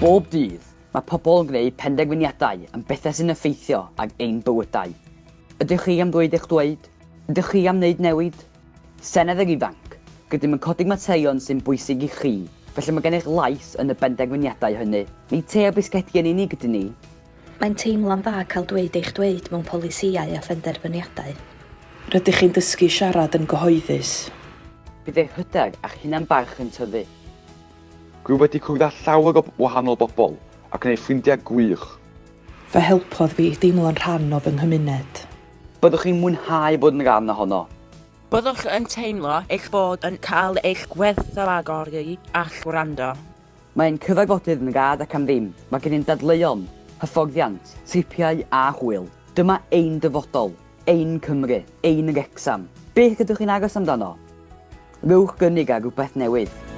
Bob dydd, mae pobl yn gwneud penderfyniadau am bethau sy'n effeithio ag ein bywydau. Ydych chi am ddweud eich dweud? Ydych chi am wneud newid? Senedd yr ifanc, rydym yn codi'r materion sy'n bwysig i chi, felly mae gennych lais yn y benderfyniadau hynny. Nid te a bisgedi yn unig ydyn ni. Mae'n teimlo'n dda cael dweud eich dweud mewn polisïau a phenderfyniadau. Rydych chi'n dysgu siarad yn gyhoeddus. Bydd eich hyder a'ch hunan barch yn tyfu. Rwy wedi cwrdd â llawer o wahanol bobl ac gwneud ffrindiau gwych. Fe helpodd fi deimlo'n rhan o fy nghymuned. Byddwch chi'n mwynhau bod yn rhan ohono. Byddwch yn teimlo eich bod yn cael eich gwerthfawrogi a'ch gwrando. Mae'n cyfarfodydd yn rad ac am ddim. Mae gen i'n dadleuon, hyfforddiant, tripiau a hwyl. Dyma ein dyfodol, ein Cymru, ein Wrecsam. Beth ydych chi'n agos amdano? Rywch gynnig ar rhywbeth newydd.